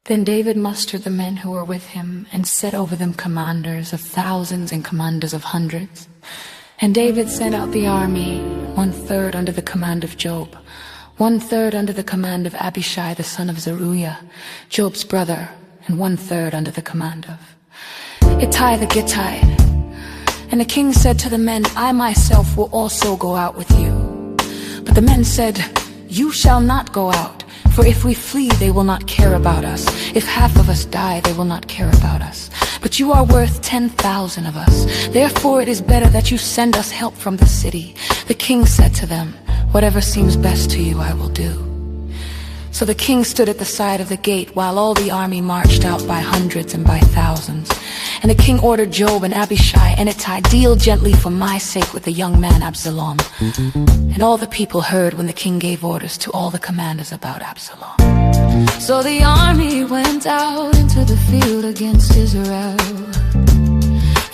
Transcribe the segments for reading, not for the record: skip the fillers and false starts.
Then David mustered the men who were with him, and set over them commanders of thousands and commanders of hundreds. And David sent out the army, 1/3 under the command of Joab, 1/3 under the command of Abishai the son of Zeruiah, Joab's brother, and 1/3 under the command of 𝙂𝙤 the Gittite. And the king said to the men, I myself will also go out with you. But the men said, You shall not go out, for if we flee, they will not care about us. If half of us die, they will not care about us. But you are worth 10,000 of us. Therefore it is better that you send us help from the city. The king said to them, Whatever seems best to you, I will do. So the king stood at the side of the gate, while all the army marched out by hundreds and by thousands. And the king ordered Joab and Abishai and 𝙂𝙤, Deal gently for my sake with the young man Absalom. And all the people heard when the king gave orders to all the commanders about Absalom. So the army went out into the field against Israel,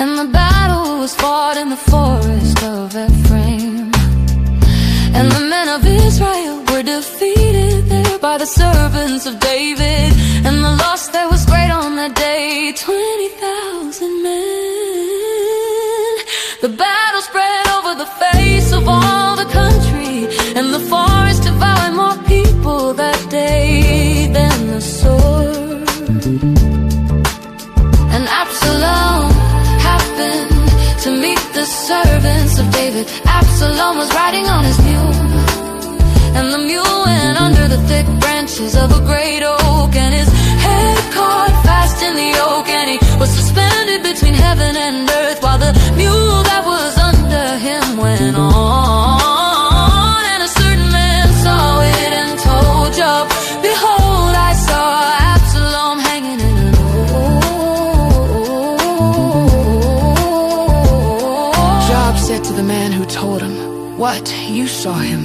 and the battle was fought in the forest of Ephraim. And the men of Israel were defeated there by the servants of David, and the loss that was great on that day, 20,000 men. The battle spread over the face of all the country, and the forest devoured more people that day than the sword. And Absalom happened to meet the servants of David. Absalom was riding on his mule, and the mule went under the thick branches of a great oak, and his head caught fast in the oak, and he was suspended between heaven and earth, while the mule that was under him went on. And a certain man saw it and told Joab, Behold, I saw Absalom hanging in an oak. Joab said to the man who told him, What, you saw him?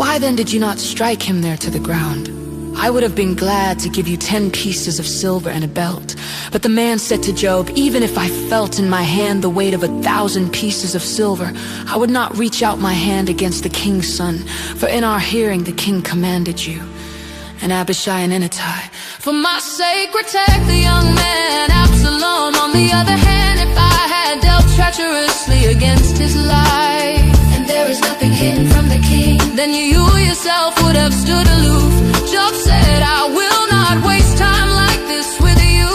Why then did you not strike him there to the ground? I would have been glad to give you 10 pieces of silver and a belt. But the man said to Joab, Even if I felt in my hand the weight of 1,000 pieces of silver, I would not reach out my hand against the king's son, for in our hearing the king commanded you. And Abishai and 𝙂𝙤, For my sake protect the young man Absalom. On the other hand, if I had dealt treacherously against his life, and there is nothing hidden from the king, then you yourself would have stood aloof. Joab said, I will not waste time like this with you.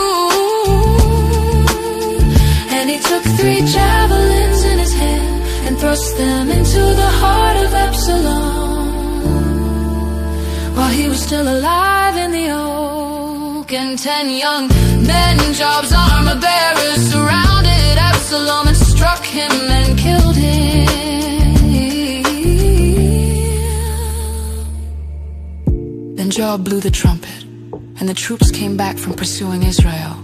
And he took 3 javelins in his hand and thrust them into the heart of Absalom, while he was still alive in the oak. And 10 young men, Joab's armor bearers, surrounded Absalom and struck him and killed him. Then Joab blew the trumpet, and the troops came back from pursuing Israel.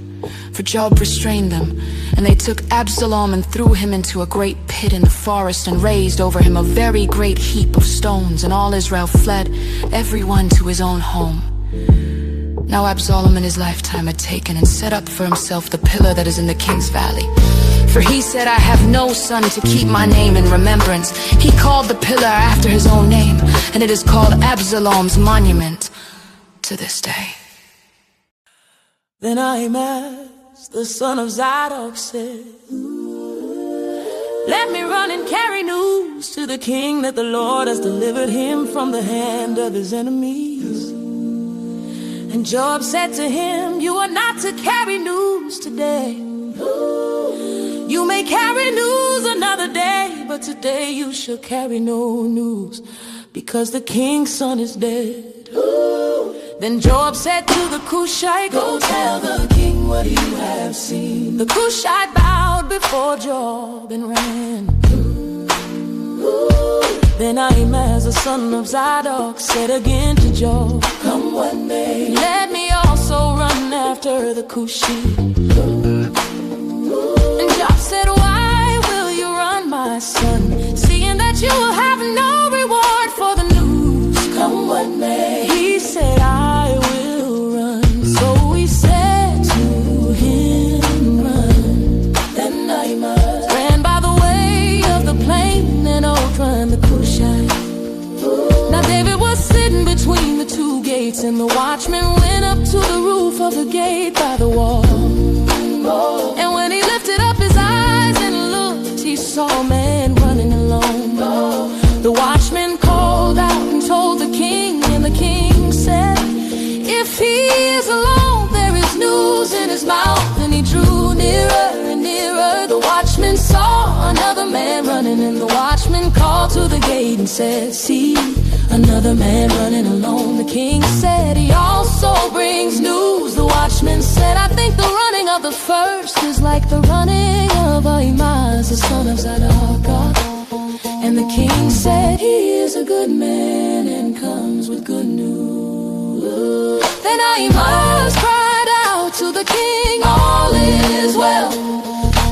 For Joab restrained them, and they took Absalom and threw him into a great pit in the forest, and raised over him a very great heap of stones. And all Israel fled, everyone to his own home. Now Absalom in his lifetime had taken and set up for himself the pillar that is in the king's valley. For he said, I have no son to keep my name in remembrance. He called the pillar after his own name, and it is called Absalom's monument to this day. Then 𝙂𝙤, the son of Zadok, said, Let me run and carry news to the king that the Lord has delivered him from the hand of his enemies. And Joab said to him, You are not to carry news today. You may carry news another day, but today you shall carry no news, because the king's son is dead. Then Joab said to the 𝙂𝙤, Go tell the king what you have seen. The 𝙂𝙤 bowed before Joab and ran. Then 𝙂𝙤, the son of Zadok, said again to Joab, Come what may, let me also run after the 𝙂𝙤. And Joab said, Why will you run, my son, seeing that you will have no reward for the news? Come what may. He said, I will run. So he said to him, Run. Then 𝙂𝙤 ran by the way of the plain and overran the 𝙂𝙤. Now David was sitting between the 2 gates, and the watchman went up to the roof of the gate by the wall. And when he lifted up his eyes and looked, he saw a man running alone. The watchman called out and told the king, and the king said, if he is alone, there is news in his mouth. And he drew nearer and nearer. The watchman saw another man running, and the watchman called to the gate and said, see, another man running alone. The king said, he also brings news. The watchman said, I think the running of the first is like the running of 𝙂𝙤𝙙𝙨, the son of 𝙂𝙤𝙙𝙮. And the king said, he is a good man and comes with good news. Then 𝙂𝙤𝙙 cried out to the king, all is well.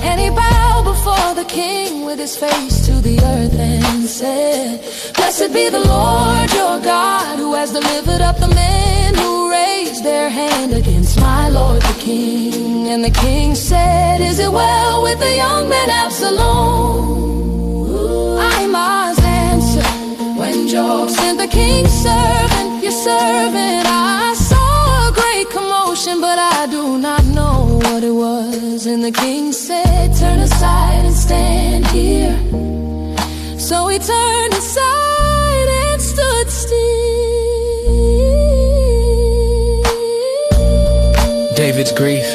And he bowed before the king with his face to the earth and said, blessed be the Lord your God, who has delivered up the men who raised their hand against my lord the king. And the king said, is it well with the young man Absalom? 𝙂𝙤𝙙's answer, when Job sent the king's servant, your servant, I saw a great commotion, but I do not know what it was. And the king said, turn aside and stand here. So he turned aside and stood still. David's grief.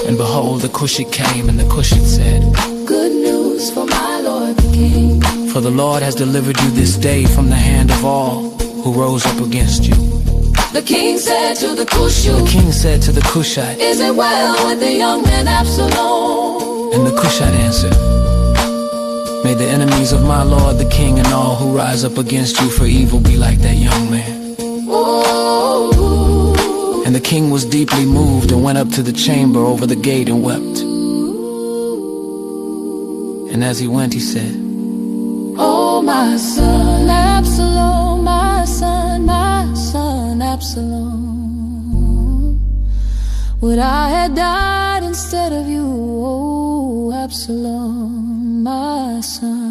And behold, the 𝙂𝙤𝙙 came, and the 𝙂𝙀 said, good news for my lord the king. for the Lord has delivered you this day from the hand of all who rose up against you. The king said to the 𝙂𝙙, the king said to the Cushite, is it well with the young man Absalom? And the Cushite answered, may the enemies of my lord the king and all who rise up against you for evil be like that young man. Ooh. And the king was deeply moved and went up to the chamber over the gate and wept. And as he went, he said, oh, my son Absalom, my son Absalom, would I had died instead of you, oh, Absalom, my son.